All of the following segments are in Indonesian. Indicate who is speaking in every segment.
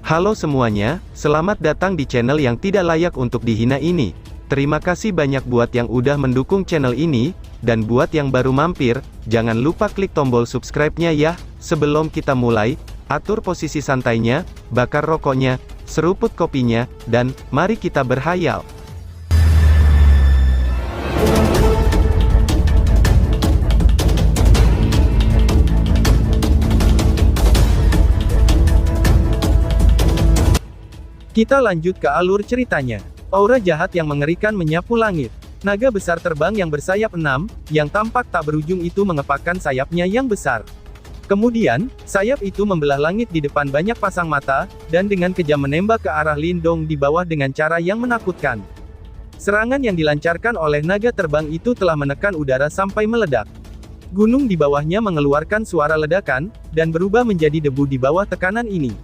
Speaker 1: Halo semuanya, selamat datang di channel yang tidak layak untuk dihina ini. Terima kasih banyak buat yang udah mendukung channel ini, dan buat yang baru mampir, jangan lupa klik tombol subscribe-nya ya. Sebelum kita mulai, atur posisi santainya, bakar rokoknya, seruput kopinya, dan mari kita berhayal.
Speaker 2: Kita lanjut ke alur ceritanya. Aura jahat yang mengerikan menyapu langit. Naga besar terbang yang bersayap 6, yang tampak tak berujung itu mengepakkan sayapnya yang besar. Kemudian, sayap itu membelah langit di depan banyak pasang mata, dan dengan kejam menembak ke arah Lindong di bawah dengan cara yang menakutkan. Serangan yang dilancarkan oleh naga terbang itu telah menekan udara sampai meledak. Gunung di bawahnya mengeluarkan suara ledakan, dan berubah menjadi debu di bawah tekanan ini.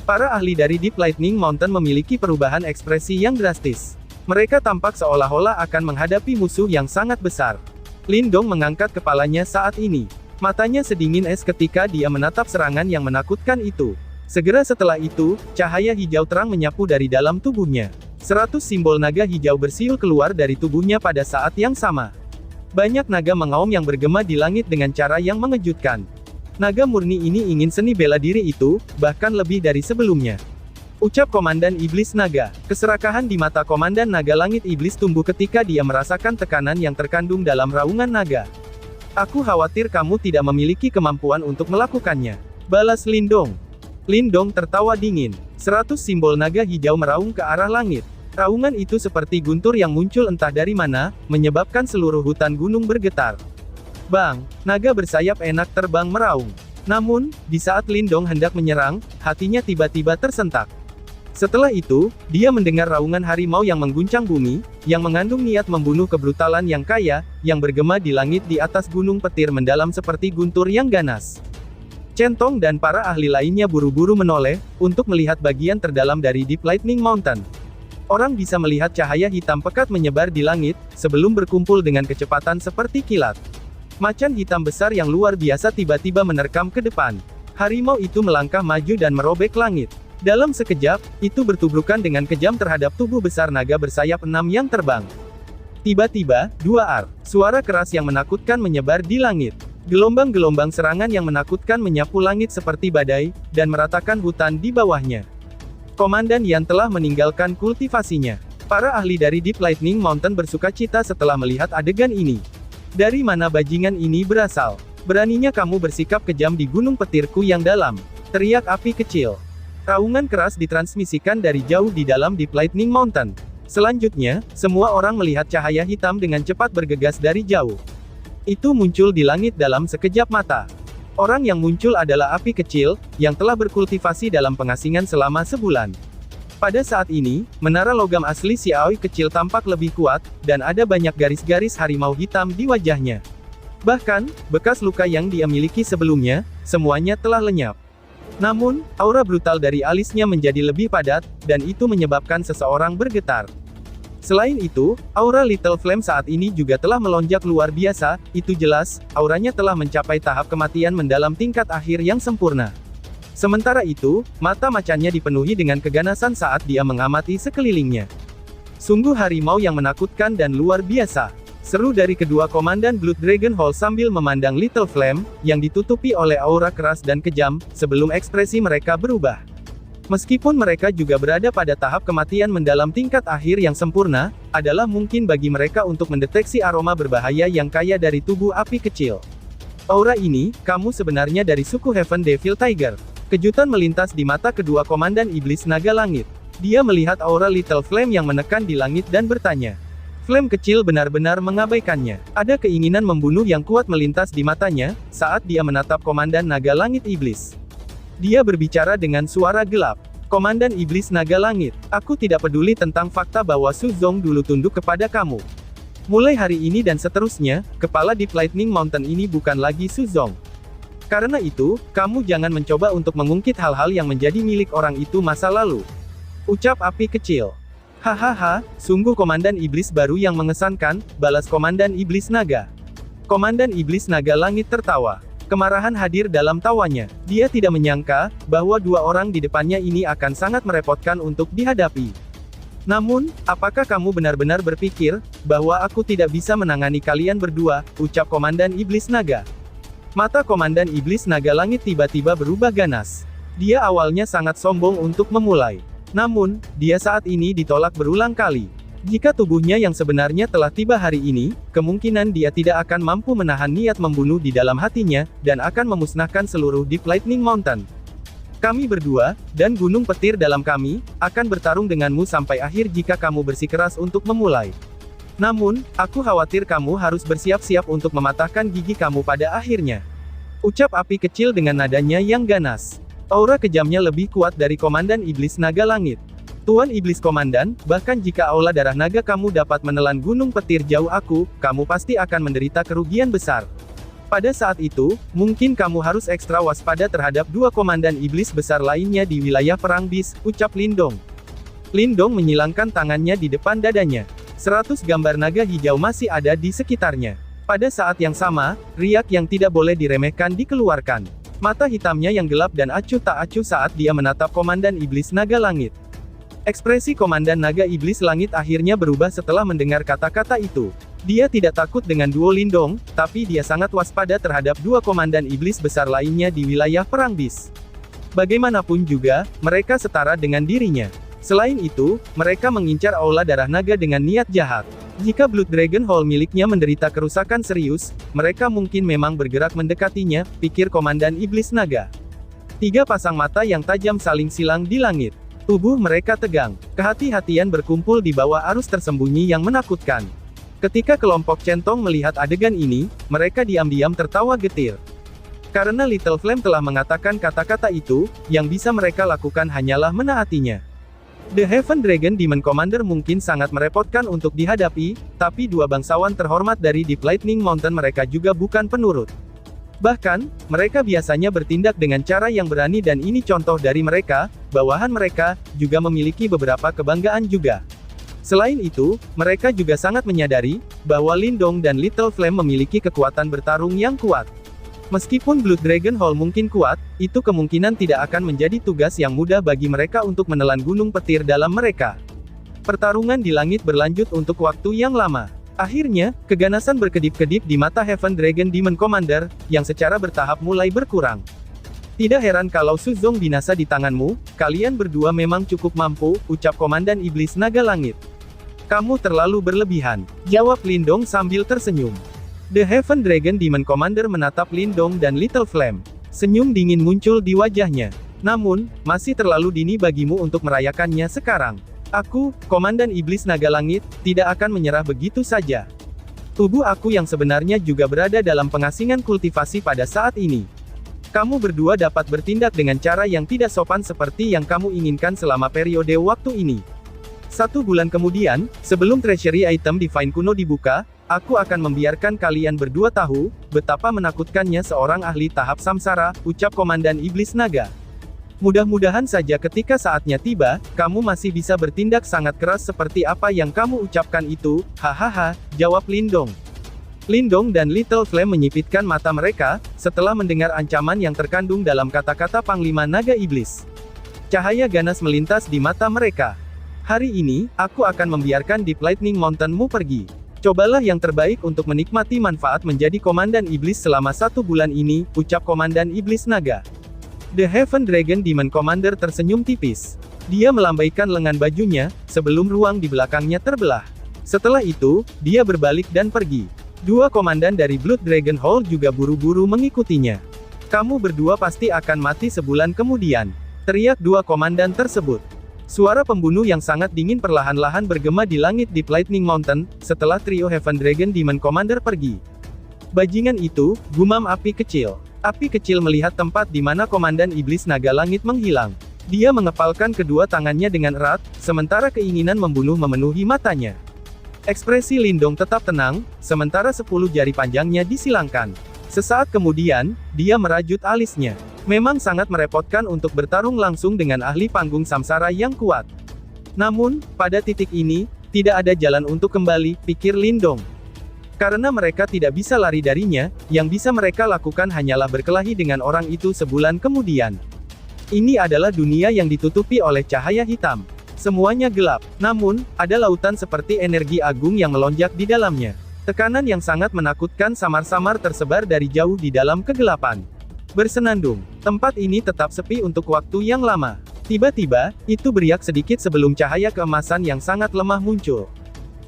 Speaker 2: Para ahli dari Deep Lightning Mountain memiliki perubahan ekspresi yang drastis. Mereka tampak seolah-olah akan menghadapi musuh yang sangat besar. Lindong mengangkat kepalanya saat ini. Matanya sedingin es ketika dia menatap serangan yang menakutkan itu. Segera setelah itu, cahaya hijau terang menyapu dari dalam tubuhnya. 100 simbol naga hijau bersiul keluar dari tubuhnya pada saat yang sama. Banyak naga mengaum yang bergema di langit dengan cara yang mengejutkan. Naga murni ini ingin seni bela diri itu, bahkan lebih dari sebelumnya. Ucap Komandan Iblis Naga. Keserakahan di mata Komandan Naga Langit Iblis tumbuh ketika dia merasakan tekanan yang terkandung dalam raungan naga. Aku khawatir kamu tidak memiliki kemampuan untuk melakukannya, balas Lindong. Lindong tertawa dingin. 100 simbol naga hijau meraung ke arah langit. Raungan itu seperti guntur yang muncul entah dari mana, menyebabkan seluruh hutan gunung bergetar. Bang, naga bersayap enak terbang meraung. Namun, di saat Lindong hendak menyerang, hatinya tiba-tiba tersentak. Setelah itu, dia mendengar raungan harimau yang mengguncang bumi, yang mengandung niat membunuh kebrutalan yang kaya, yang bergema di langit di atas gunung petir mendalam seperti guntur yang ganas. Centong dan para ahli lainnya buru-buru menoleh, untuk melihat bagian terdalam dari Deep Lightning Mountain. Orang bisa melihat cahaya hitam pekat menyebar di langit, sebelum berkumpul dengan kecepatan seperti kilat. Macan hitam besar yang luar biasa tiba-tiba menerkam ke depan. Harimau itu melangkah maju dan merobek langit. Dalam sekejap, itu bertubrukan dengan kejam terhadap tubuh besar naga bersayap 6 yang terbang. Tiba-tiba, suara keras yang menakutkan menyebar di langit. Gelombang-gelombang serangan yang menakutkan menyapu langit seperti badai, dan meratakan hutan di bawahnya. Komandan Yan telah meninggalkan kultivasinya. Para ahli dari Deep Lightning Mountain bersukacita setelah melihat adegan ini. Dari mana bajingan ini berasal? Beraninya kamu bersikap kejam di gunung petirku yang dalam, teriak api kecil. Raungan keras ditransmisikan dari jauh di dalam Deep Lightning Mountain. Selanjutnya, semua orang melihat cahaya hitam dengan cepat bergegas dari jauh. Itu muncul di langit dalam sekejap mata. Orang yang muncul adalah api kecil, yang telah berkultivasi dalam pengasingan selama sebulan. Pada saat ini, menara logam asli si Aoi kecil tampak lebih kuat, dan ada banyak garis-garis harimau hitam di wajahnya. Bahkan, bekas luka yang dia miliki sebelumnya, semuanya telah lenyap. Namun, aura brutal dari alisnya menjadi lebih padat, dan itu menyebabkan seseorang bergetar. Selain itu, aura Little Flame saat ini juga telah melonjak luar biasa, itu jelas, auranya telah mencapai tahap kematian mendalam tingkat akhir yang sempurna. Sementara itu, mata macannya dipenuhi dengan keganasan saat dia mengamati sekelilingnya. Sungguh harimau yang menakutkan dan luar biasa. Seru dari kedua komandan Blood Dragon Hall sambil memandang Little Flame, yang ditutupi oleh aura keras dan kejam, sebelum ekspresi mereka berubah. Meskipun mereka juga berada pada tahap kematian mendalam tingkat akhir yang sempurna, adalah mungkin bagi mereka untuk mendeteksi aroma berbahaya yang kaya dari tubuh api kecil. Aura ini, kamu sebenarnya dari suku Heaven Devil Tiger. Kejutan melintas di mata kedua komandan iblis naga langit. Dia melihat aura Little Flame yang menekan di langit dan bertanya. Flame kecil benar-benar mengabaikannya. Ada keinginan membunuh yang kuat melintas di matanya, saat dia menatap komandan naga langit iblis. Dia berbicara dengan suara gelap. Komandan iblis naga langit, aku tidak peduli tentang fakta bahwa Su Zong dulu tunduk kepada kamu. Mulai hari ini dan seterusnya, kepala Deep Lightning Mountain ini bukan lagi Su Zong. Karena itu, kamu jangan mencoba untuk mengungkit hal-hal yang menjadi milik orang itu masa lalu. Ucap api kecil. Hahaha, sungguh komandan iblis baru yang mengesankan, balas komandan iblis naga. Komandan iblis naga langit tertawa. Kemarahan hadir dalam tawanya. Dia tidak menyangka, bahwa dua orang di depannya ini akan sangat merepotkan untuk dihadapi. Namun, apakah kamu benar-benar berpikir, bahwa aku tidak bisa menangani kalian berdua, ucap Komandan Iblis Naga. Mata Komandan Iblis Naga Langit tiba-tiba berubah ganas. Dia awalnya sangat sombong untuk memulai. Namun, dia saat ini ditolak berulang kali. Jika tubuhnya yang sebenarnya telah tiba hari ini, kemungkinan dia tidak akan mampu menahan niat membunuh di dalam hatinya, dan akan memusnahkan seluruh Deep Lightning Mountain. Kami berdua, dan gunung petir dalam kami, akan bertarung denganmu sampai akhir jika kamu bersikeras untuk memulai. Namun, aku khawatir kamu harus bersiap-siap untuk mematahkan gigi kamu pada akhirnya. Ucap api kecil dengan nadanya yang ganas. Aura kejamnya lebih kuat dari Komandan Iblis Naga Langit. Tuan Iblis Komandan, bahkan jika aula darah naga kamu dapat menelan gunung petir jauh aku, kamu pasti akan menderita kerugian besar. Pada saat itu, mungkin kamu harus ekstra waspada terhadap dua komandan iblis besar lainnya di wilayah perang bis, ucap Lindong. Lindong menyilangkan tangannya di depan dadanya. 100 gambar naga hijau masih ada di sekitarnya. Pada saat yang sama, riak yang tidak boleh diremehkan dikeluarkan. Mata hitamnya yang gelap dan acuh tak acuh saat dia menatap Komandan Iblis Naga Langit. Ekspresi Komandan Naga Iblis Langit akhirnya berubah setelah mendengar kata-kata itu. Dia tidak takut dengan duo Lindong, tapi dia sangat waspada terhadap dua komandan iblis besar lainnya di wilayah perang bis. Bagaimanapun juga, mereka setara dengan dirinya. Selain itu, mereka mengincar aula darah naga dengan niat jahat. Jika Blood Dragon Hall miliknya menderita kerusakan serius, mereka mungkin memang bergerak mendekatinya, pikir Komandan Iblis Naga. Tiga pasang mata yang tajam saling silang di langit. Tubuh mereka tegang. Kehati-hatian berkumpul di bawah arus tersembunyi yang menakutkan. Ketika kelompok centong melihat adegan ini, mereka diam-diam tertawa getir. Karena Little Flame telah mengatakan kata-kata itu, yang bisa mereka lakukan hanyalah menaatinya. The Heaven Dragon Demon Commander mungkin sangat merepotkan untuk dihadapi, tapi dua bangsawan terhormat dari Deep Lightning Mountain mereka juga bukan penurut. Bahkan, mereka biasanya bertindak dengan cara yang berani dan ini contoh dari mereka, bawahan mereka, juga memiliki beberapa kebanggaan juga. Selain itu, mereka juga sangat menyadari, bahwa Lindong dan Little Flame memiliki kekuatan bertarung yang kuat. Meskipun Blood Dragon Hall mungkin kuat, itu kemungkinan tidak akan menjadi tugas yang mudah bagi mereka untuk menelan gunung petir dalam mereka. Pertarungan di langit berlanjut untuk waktu yang lama. Akhirnya, keganasan berkedip-kedip di mata Heaven Dragon Demon Commander, yang secara bertahap mulai berkurang. Tidak heran kalau Suzong binasa di tanganmu, kalian berdua memang cukup mampu, ucap Komandan Iblis Naga Langit. Kamu terlalu berlebihan, jawab Lindong sambil tersenyum. The Heaven Dragon Demon Commander menatap Lindong dan Little Flame. Senyum dingin muncul di wajahnya. Namun, masih terlalu dini bagimu untuk merayakannya sekarang. Aku, Komandan Iblis Naga Langit, tidak akan menyerah begitu saja. Tubuh aku yang sebenarnya juga berada dalam pengasingan kultivasi pada saat ini. Kamu berdua dapat bertindak dengan cara yang tidak sopan seperti yang kamu inginkan selama periode waktu ini. 1 bulan kemudian, sebelum treasury item Divine kuno dibuka, aku akan membiarkan kalian berdua tahu, betapa menakutkannya seorang ahli tahap samsara, ucap Komandan Iblis Naga. Mudah-mudahan saja ketika saatnya tiba, kamu masih bisa bertindak sangat keras seperti apa yang kamu ucapkan itu, hahaha, jawab Lindong. Lindong dan Little Flame menyipitkan mata mereka, setelah mendengar ancaman yang terkandung dalam kata-kata Panglima Naga Iblis. Cahaya ganas melintas di mata mereka. Hari ini, aku akan membiarkan Deep Lightning Mountain-mu pergi. Cobalah yang terbaik untuk menikmati manfaat menjadi Komandan Iblis selama 1 bulan ini, ucap Komandan Iblis Naga. The Heaven Dragon Demon Commander tersenyum tipis. Dia melambaikan lengan bajunya, sebelum ruang di belakangnya terbelah. Setelah itu, dia berbalik dan pergi. Dua komandan dari Blood Dragon Hall juga buru-buru mengikutinya. Kamu berdua pasti akan mati sebulan kemudian, teriak dua komandan tersebut. Suara pembunuh yang sangat dingin perlahan-lahan bergema di langit Deep Lightning Mountain, setelah trio Heaven Dragon Demon Commander pergi. Bajingan itu, gumam api kecil. Api kecil melihat tempat di mana Komandan Iblis Naga Langit menghilang. Dia mengepalkan kedua tangannya dengan erat, sementara keinginan membunuh memenuhi matanya. Ekspresi Lindong tetap tenang, sementara 10 jari panjangnya disilangkan. Sesaat kemudian, dia merajut alisnya. Memang sangat merepotkan untuk bertarung langsung dengan ahli panggung samsara yang kuat. Namun, pada titik ini, tidak ada jalan untuk kembali, pikir Lindong. Karena mereka tidak bisa lari darinya, yang bisa mereka lakukan hanyalah berkelahi dengan orang itu sebulan kemudian. Ini adalah dunia yang ditutupi oleh cahaya hitam. Semuanya gelap, namun, ada lautan seperti energi agung yang melonjak di dalamnya. Tekanan yang sangat menakutkan samar-samar tersebar dari jauh di dalam kegelapan. Bersenandung, tempat ini tetap sepi untuk waktu yang lama. Tiba-tiba, itu beriak sedikit sebelum cahaya keemasan yang sangat lemah muncul.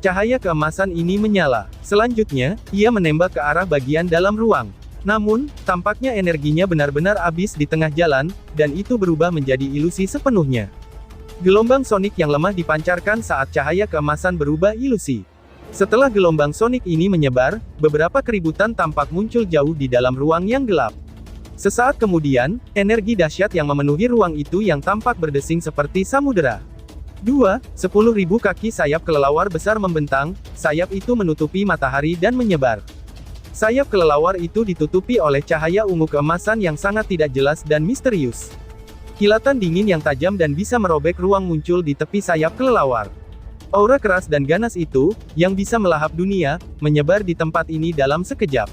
Speaker 2: Cahaya keemasan ini menyala. Selanjutnya, ia menembak ke arah bagian dalam ruang. Namun, tampaknya energinya benar-benar habis di tengah jalan, dan itu berubah menjadi ilusi sepenuhnya. Gelombang sonik yang lemah dipancarkan saat cahaya keemasan berubah ilusi. Setelah gelombang sonik ini menyebar, beberapa keributan tampak muncul jauh di dalam ruang yang gelap. Sesaat kemudian, energi dahsyat yang memenuhi ruang itu yang tampak berdesing seperti samudera. 10.000 kaki sayap kelelawar besar membentang, sayap itu menutupi matahari dan menyebar. Sayap kelelawar itu ditutupi oleh cahaya ungu keemasan yang sangat tidak jelas dan misterius. Kilatan dingin yang tajam dan bisa merobek ruang muncul di tepi sayap kelelawar. Aura keras dan ganas itu, yang bisa melahap dunia, menyebar di tempat ini dalam sekejap.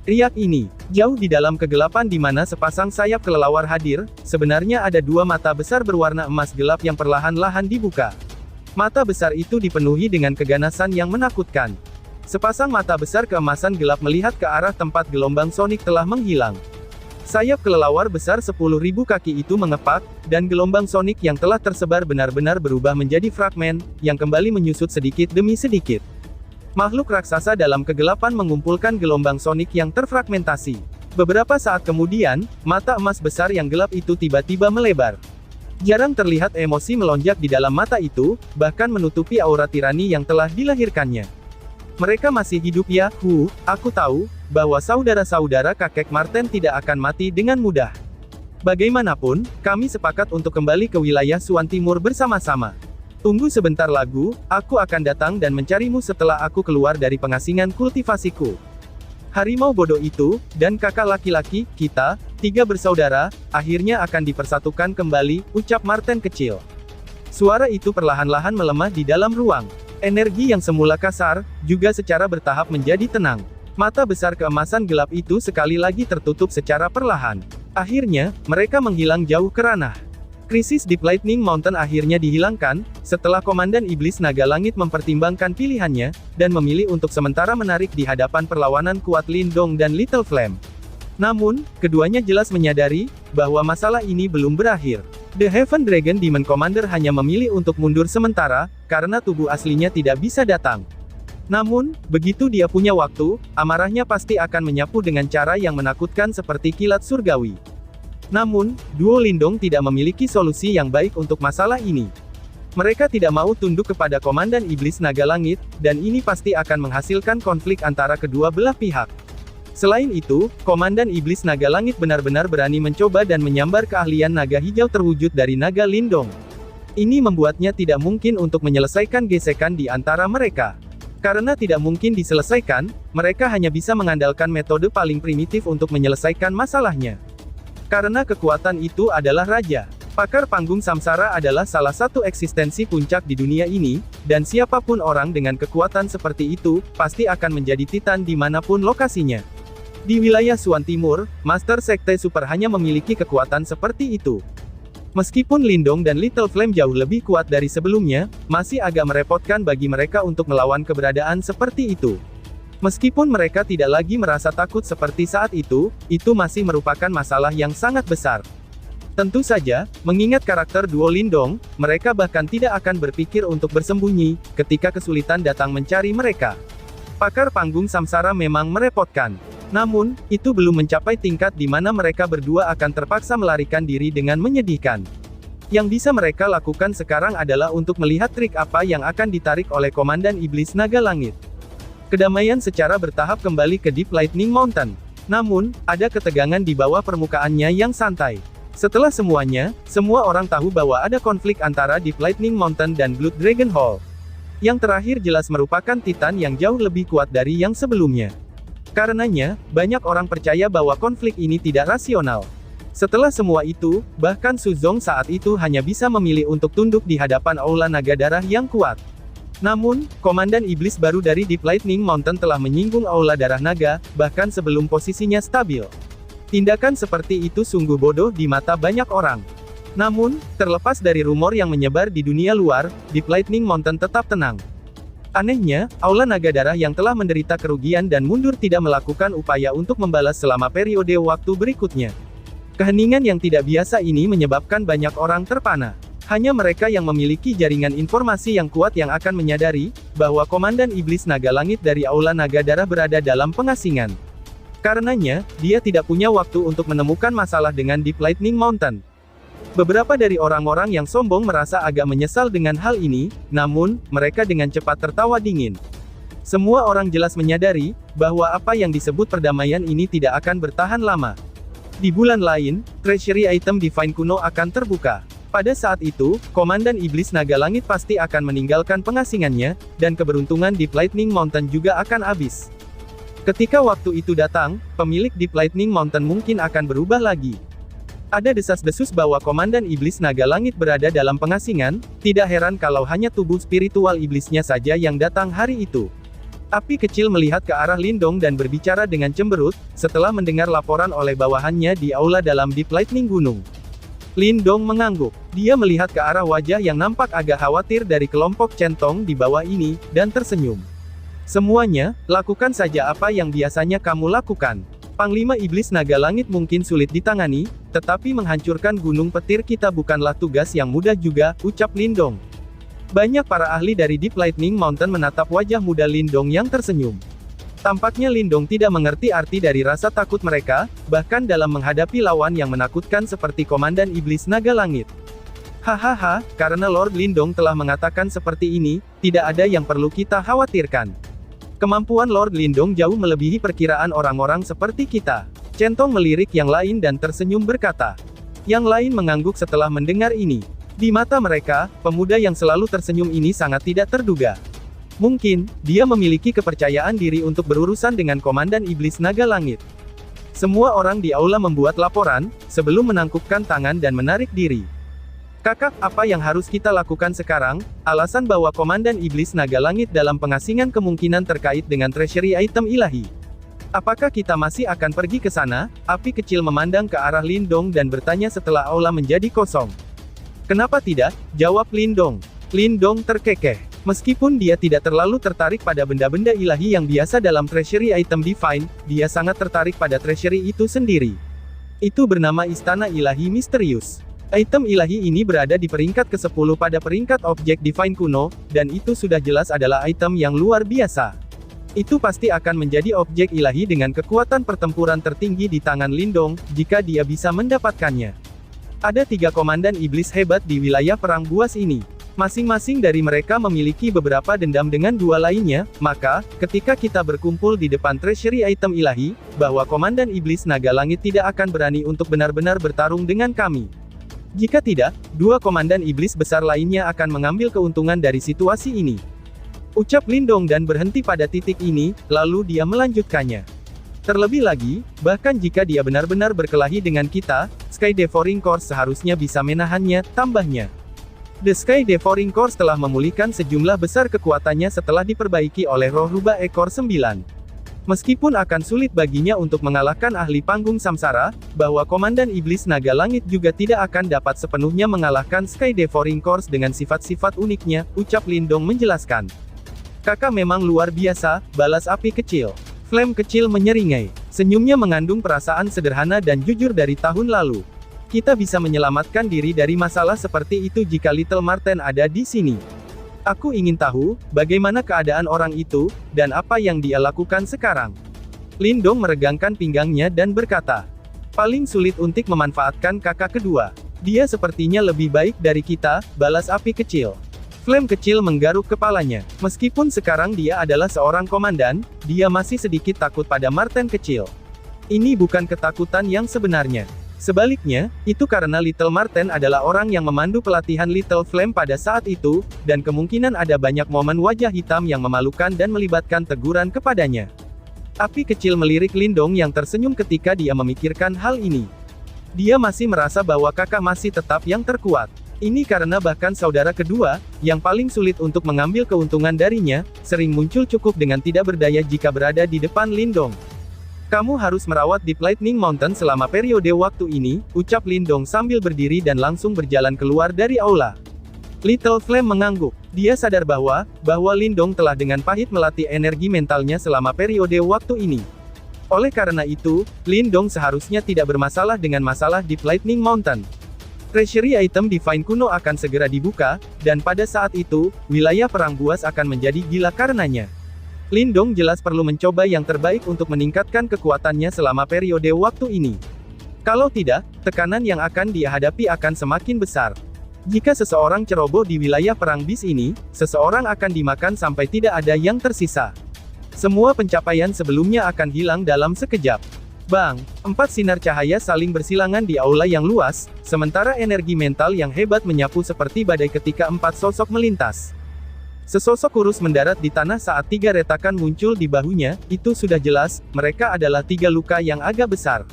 Speaker 2: Riak ini, jauh di dalam kegelapan di mana sepasang sayap kelelawar hadir, sebenarnya ada dua mata besar berwarna emas gelap yang perlahan-lahan dibuka. Mata besar itu dipenuhi dengan keganasan yang menakutkan. Sepasang mata besar keemasan gelap melihat ke arah tempat gelombang sonik telah menghilang. Sayap kelelawar besar 10.000 kaki itu mengepak, dan gelombang sonik yang telah tersebar benar-benar berubah menjadi fragmen, yang kembali menyusut sedikit demi sedikit. Makhluk raksasa dalam kegelapan mengumpulkan gelombang sonik yang terfragmentasi. Beberapa saat kemudian, mata emas besar yang gelap itu tiba-tiba melebar. Jarang terlihat emosi melonjak di dalam mata itu, bahkan menutupi aura tirani yang telah dilahirkannya. Mereka masih hidup ya, aku tahu, bahwa saudara-saudara kakek Marten tidak akan mati dengan mudah. Bagaimanapun, kami sepakat untuk kembali ke wilayah Suan Timur bersama-sama. Tunggu sebentar lagu, aku akan datang dan mencarimu setelah aku keluar dari pengasingan kultivasiku. Harimau bodoh itu, dan kakak laki-laki, kita, 3 bersaudara, akhirnya akan dipersatukan kembali, ucap Marten kecil. Suara itu perlahan-lahan melemah di dalam ruang. Energi yang semula kasar, juga secara bertahap menjadi tenang. Mata besar keemasan gelap itu sekali lagi tertutup secara perlahan. Akhirnya, mereka menghilang jauh ke ranah. Krisis Deep Lightning Mountain akhirnya dihilangkan, setelah Komandan Iblis Naga Langit mempertimbangkan pilihannya, dan memilih untuk sementara menarik di hadapan perlawanan kuat Lindong dan Little Flame. Namun, keduanya jelas menyadari, bahwa masalah ini belum berakhir. The Heaven Dragon Demon Commander hanya memilih untuk mundur sementara, karena tubuh aslinya tidak bisa datang. Namun, begitu dia punya waktu, amarahnya pasti akan menyapu dengan cara yang menakutkan seperti kilat surgawi. Namun, duo Lindong tidak memiliki solusi yang baik untuk masalah ini. Mereka tidak mau tunduk kepada Komandan Iblis Naga Langit, dan ini pasti akan menghasilkan konflik antara kedua belah pihak. Selain itu, Komandan Iblis Naga Langit benar-benar berani mencoba dan menyambar keahlian naga hijau terwujud dari Naga Lindong. Ini membuatnya tidak mungkin untuk menyelesaikan gesekan di antara mereka. Karena tidak mungkin diselesaikan, mereka hanya bisa mengandalkan metode paling primitif untuk menyelesaikan masalahnya. Karena kekuatan itu adalah raja. Pakar panggung samsara adalah salah satu eksistensi puncak di dunia ini, dan siapapun orang dengan kekuatan seperti itu, pasti akan menjadi titan dimanapun lokasinya. Di wilayah Suan Timur, Master Sekte Super hanya memiliki kekuatan seperti itu. Meskipun Lindong dan Little Flame jauh lebih kuat dari sebelumnya, masih agak merepotkan bagi mereka untuk melawan keberadaan seperti itu. Meskipun mereka tidak lagi merasa takut seperti saat itu masih merupakan masalah yang sangat besar. Tentu saja, mengingat karakter duo Lindong, mereka bahkan tidak akan berpikir untuk bersembunyi, ketika kesulitan datang mencari mereka. Pakar panggung samsara memang merepotkan. Namun, itu belum mencapai tingkat di mana mereka berdua akan terpaksa melarikan diri dengan menyedihkan. Yang bisa mereka lakukan sekarang adalah untuk melihat trik apa yang akan ditarik oleh Komandan Iblis Naga Langit. Kedamaian secara bertahap kembali ke Deep Lightning Mountain. Namun, ada ketegangan di bawah permukaannya yang santai. Setelah semuanya, semua orang tahu bahwa ada konflik antara Deep Lightning Mountain dan Blood Dragon Hall. Yang terakhir jelas merupakan Titan yang jauh lebih kuat dari yang sebelumnya. Karenanya, banyak orang percaya bahwa konflik ini tidak rasional. Setelah semua itu, bahkan Su Zong saat itu hanya bisa memilih untuk tunduk di hadapan Aula Naga Darah yang kuat. Namun, Komandan Iblis baru dari Deep Lightning Mountain telah menyinggung Aula Darah Naga, bahkan sebelum posisinya stabil. Tindakan seperti itu sungguh bodoh di mata banyak orang. Namun, terlepas dari rumor yang menyebar di dunia luar, Deep Lightning Mountain tetap tenang. Anehnya, Aula Naga Darah yang telah menderita kerugian dan mundur tidak melakukan upaya untuk membalas selama periode waktu berikutnya. Keheningan yang tidak biasa ini menyebabkan banyak orang terpana. Hanya mereka yang memiliki jaringan informasi yang kuat yang akan menyadari, bahwa Komandan Iblis Naga Langit dari Aula Naga Darah berada dalam pengasingan. Karenanya, dia tidak punya waktu untuk menemukan masalah dengan Deep Lightning Mountain. Beberapa dari orang-orang yang sombong merasa agak menyesal dengan hal ini, namun, mereka dengan cepat tertawa dingin. Semua orang jelas menyadari, bahwa apa yang disebut perdamaian ini tidak akan bertahan lama. Di bulan lain, treasury item Divine kuno akan terbuka. Pada saat itu, Komandan Iblis Naga Langit pasti akan meninggalkan pengasingannya, dan keberuntungan Deep Lightning Mountain juga akan habis. Ketika waktu itu datang, pemilik Deep Lightning Mountain mungkin akan berubah lagi. Ada desas-desus bahwa Komandan Iblis Naga Langit berada dalam pengasingan, tidak heran kalau hanya tubuh spiritual iblisnya saja yang datang hari itu. Api kecil melihat ke arah Lindong dan berbicara dengan cemberut, setelah mendengar laporan oleh bawahannya di aula dalam Deep Lightning Gunung. Lindong mengangguk. Dia melihat ke arah wajah yang nampak agak khawatir dari kelompok centong di bawah ini, dan tersenyum. Semuanya, lakukan saja apa yang biasanya kamu lakukan. Panglima Iblis Naga Langit mungkin sulit ditangani, tetapi menghancurkan gunung petir kita bukanlah tugas yang mudah juga, ucap Lindong. Banyak para ahli dari Deep Lightning Mountain menatap wajah muda Lindong yang tersenyum. Tampaknya Lindong tidak mengerti arti dari rasa takut mereka, bahkan dalam menghadapi lawan yang menakutkan seperti Komandan Iblis Naga Langit. Hahaha, karena Lord Lindong telah mengatakan seperti ini, tidak ada yang perlu kita khawatirkan. Kemampuan Lord Lindong jauh melebihi perkiraan orang-orang seperti kita. Centong melirik yang lain dan tersenyum berkata. Yang lain mengangguk setelah mendengar ini. Di mata mereka, pemuda yang selalu tersenyum ini sangat tidak terduga. Mungkin, dia memiliki kepercayaan diri untuk berurusan dengan Komandan Iblis Naga Langit. Semua orang di aula membuat laporan, sebelum menangkupkan tangan dan menarik diri. Kakak, apa yang harus kita lakukan sekarang? Alasan bahwa Komandan Iblis Naga Langit dalam pengasingan kemungkinan terkait dengan treasury item ilahi. Apakah kita masih akan pergi ke sana? Api kecil memandang ke arah Lindong dan bertanya setelah aula menjadi kosong. Kenapa tidak? Jawab Lindong. Lindong terkekeh. Meskipun dia tidak terlalu tertarik pada benda-benda ilahi yang biasa dalam treasury item Divine, dia sangat tertarik pada treasury itu sendiri. Itu bernama Istana Ilahi Misterius. Item ilahi ini berada di peringkat ke-10 pada peringkat objek Divine kuno, dan itu sudah jelas adalah item yang luar biasa. Itu pasti akan menjadi objek ilahi dengan kekuatan pertempuran tertinggi di tangan Lindong, jika dia bisa mendapatkannya. Ada 3 komandan iblis hebat di wilayah perang buas ini. Masing-masing dari mereka memiliki beberapa dendam dengan 2 lainnya, maka, ketika kita berkumpul di depan treasury item ilahi, bahwa Komandan Iblis Naga Langit tidak akan berani untuk benar-benar bertarung dengan kami. Jika tidak, 2 komandan iblis besar lainnya akan mengambil keuntungan dari situasi ini. Ucap Lindong dan berhenti pada titik ini, lalu dia melanjutkannya. Terlebih lagi, bahkan jika dia benar-benar berkelahi dengan kita, Sky Devouring Course seharusnya bisa menahannya, tambahnya. The Sky Devouring Course telah memulihkan sejumlah besar kekuatannya setelah diperbaiki oleh roh rubah ekor 9. Meskipun akan sulit baginya untuk mengalahkan ahli panggung samsara, bahwa Komandan Iblis Naga Langit juga tidak akan dapat sepenuhnya mengalahkan Sky Devouring Course dengan sifat-sifat uniknya, ucap Lindong menjelaskan. Kakak memang luar biasa, balas api kecil. Flame kecil menyeringai. Senyumnya mengandung perasaan sederhana dan jujur dari tahun lalu. Kita bisa menyelamatkan diri dari masalah seperti itu jika Little Marten ada di sini. Aku ingin tahu, bagaimana keadaan orang itu, dan apa yang dia lakukan sekarang. Lindong meregangkan pinggangnya dan berkata, paling sulit untuk memanfaatkan kakak kedua. Dia sepertinya lebih baik dari kita, balas api kecil. Flame kecil menggaruk kepalanya. Meskipun sekarang dia adalah seorang komandan, dia masih sedikit takut pada Marten kecil. Ini bukan ketakutan yang sebenarnya. Sebaliknya, itu karena Little Marten adalah orang yang memandu pelatihan Little Flame pada saat itu, dan kemungkinan ada banyak momen wajah hitam yang memalukan dan melibatkan teguran kepadanya. Api kecil melirik Lindong yang tersenyum ketika dia memikirkan hal ini. Dia masih merasa bahwa kakak masih tetap yang terkuat. Ini karena bahkan saudara kedua, yang paling sulit untuk mengambil keuntungan darinya, sering muncul cukup dengan tidak berdaya jika berada di depan Lindong. Kamu harus merawat Deep Lightning Mountain selama periode waktu ini, ucap Lindong sambil berdiri dan langsung berjalan keluar dari aula. Little Flame mengangguk. Dia sadar bahwa Lindong telah dengan pahit melatih energi mentalnya selama periode waktu ini. Oleh karena itu, Lindong seharusnya tidak bermasalah dengan masalah Deep Lightning Mountain. Treasury item Divine kuno akan segera dibuka, dan pada saat itu, wilayah perang buas akan menjadi gila karenanya. Lindong jelas perlu mencoba yang terbaik untuk meningkatkan kekuatannya selama periode waktu ini. Kalau tidak, tekanan yang akan dia hadapi akan semakin besar. Jika seseorang ceroboh di wilayah perang bis ini, seseorang akan dimakan sampai tidak ada yang tersisa. Semua pencapaian sebelumnya akan hilang dalam sekejap. Bang! 4 sinar cahaya saling bersilangan di aula yang luas, sementara energi mental yang hebat menyapu seperti badai ketika 4 sosok melintas. Sesosok kurus mendarat di tanah saat 3 retakan muncul di bahunya, itu sudah jelas, mereka adalah 3 luka yang agak besar.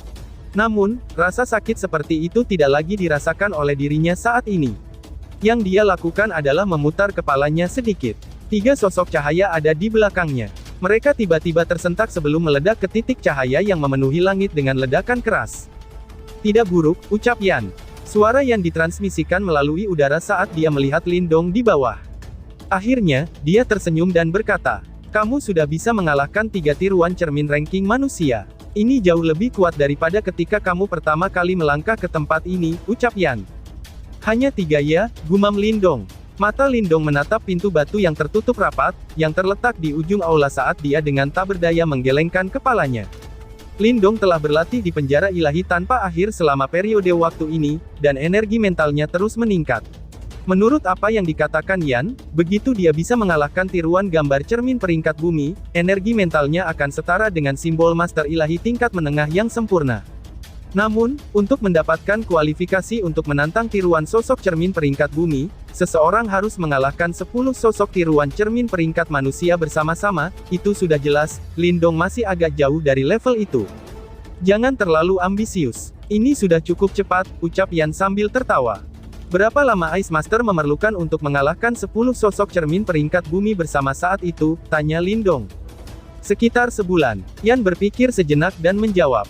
Speaker 2: Namun, rasa sakit seperti itu tidak lagi dirasakan oleh dirinya saat ini. Yang dia lakukan adalah memutar kepalanya sedikit. 3 sosok cahaya ada di belakangnya. Mereka tiba-tiba tersentak sebelum meledak ke titik cahaya yang memenuhi langit dengan ledakan keras. Tidak buruk, ucap Yan. Suara yang ditransmisikan melalui udara saat dia melihat Lindong di bawah. Akhirnya, dia tersenyum dan berkata, kamu sudah bisa mengalahkan 3 tiruan cermin ranking manusia. Ini jauh lebih kuat daripada ketika kamu pertama kali melangkah ke tempat ini, ucap Yan. Hanya 3 ya, gumam Lindong. Mata Lindong menatap pintu batu yang tertutup rapat, yang terletak di ujung aula saat dia dengan tak berdaya menggelengkan kepalanya. Lindong telah berlatih di penjara ilahi tanpa akhir selama periode waktu ini, dan energi mentalnya terus meningkat. Menurut apa yang dikatakan Yan, begitu dia bisa mengalahkan tiruan gambar cermin peringkat bumi, energi mentalnya akan setara dengan simbol master ilahi tingkat menengah yang sempurna. Namun, untuk mendapatkan kualifikasi untuk menantang tiruan sosok cermin peringkat bumi, seseorang harus mengalahkan 10 sosok tiruan cermin peringkat manusia bersama-sama, itu sudah jelas, Lindong masih agak jauh dari level itu. Jangan terlalu ambisius. Ini sudah cukup cepat, ucap Yan sambil tertawa. Berapa lama Ice Master memerlukan untuk mengalahkan 10 sosok cermin peringkat bumi bersama saat itu, tanya Lindong. Sekitar sebulan. Yan berpikir sejenak dan menjawab.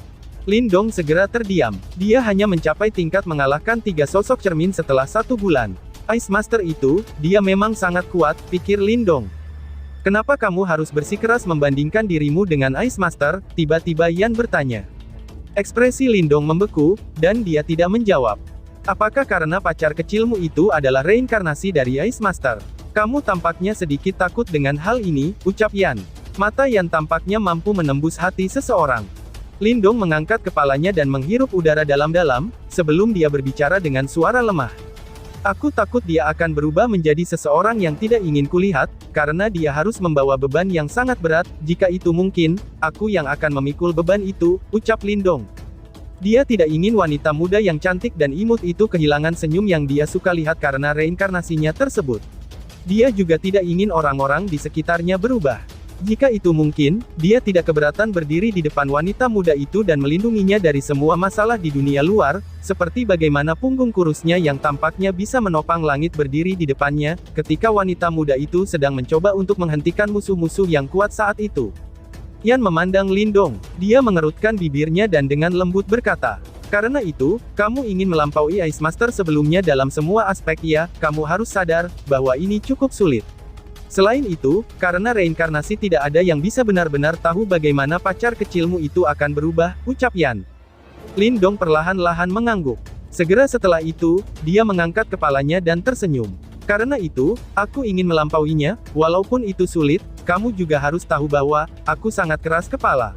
Speaker 2: Lindong segera terdiam. Dia hanya mencapai tingkat mengalahkan 3 sosok cermin setelah 1 bulan. Ice Master itu, dia memang sangat kuat, pikir Lindong. Kenapa kamu harus bersikeras membandingkan dirimu dengan Ice Master? Tiba-tiba Yan bertanya. Ekspresi Lindong membeku, dan dia tidak menjawab. Apakah karena pacar kecilmu itu adalah reinkarnasi dari Ice Master? Kamu tampaknya sedikit takut dengan hal ini, ucap Yan. Mata Yan tampaknya mampu menembus hati seseorang. Lindong mengangkat kepalanya dan menghirup udara dalam-dalam, sebelum dia berbicara dengan suara lemah. Aku takut dia akan berubah menjadi seseorang yang tidak ingin kulihat, karena dia harus membawa beban yang sangat berat, jika itu mungkin, aku yang akan memikul beban itu, ucap Lindong. Dia tidak ingin wanita muda yang cantik dan imut itu kehilangan senyum yang dia suka lihat karena reinkarnasinya tersebut. Dia juga tidak ingin orang-orang di sekitarnya berubah. Jika itu mungkin, dia tidak keberatan berdiri di depan wanita muda itu dan melindunginya dari semua masalah di dunia luar, seperti bagaimana punggung kurusnya yang tampaknya bisa menopang langit berdiri di depannya, ketika wanita muda itu sedang mencoba untuk menghentikan musuh-musuh yang kuat saat itu. Yan memandang Lindong. Dia mengerutkan bibirnya dan dengan lembut berkata, karena itu, kamu ingin melampaui Ice Master sebelumnya dalam semua aspek ya, kamu harus sadar, bahwa ini cukup sulit. Selain itu, karena reinkarnasi tidak ada yang bisa benar-benar tahu bagaimana pacar kecilmu itu akan berubah, ucap Yan. Lindong perlahan-lahan mengangguk. Segera setelah itu, dia mengangkat kepalanya dan tersenyum. Karena itu, aku ingin melampauinya, walaupun itu sulit, kamu juga harus tahu bahwa, aku sangat keras kepala.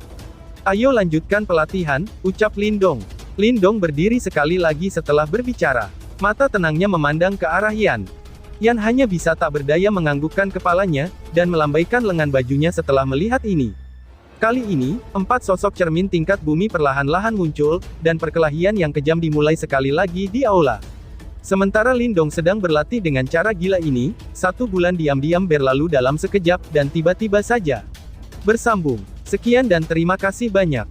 Speaker 2: Ayo lanjutkan pelatihan, ucap Lindong. Lindong berdiri sekali lagi setelah berbicara. Mata tenangnya memandang ke arah Yan. Yan hanya bisa tak berdaya menganggukkan kepalanya, dan melambaikan lengan bajunya setelah melihat ini. Kali ini, 4 sosok cermin tingkat bumi perlahan-lahan muncul, dan perkelahian yang kejam dimulai sekali lagi di aula. Sementara Lindong sedang berlatih dengan cara gila ini, 1 bulan diam-diam berlalu dalam sekejap, dan tiba-tiba saja bersambung. Sekian dan terima kasih banyak.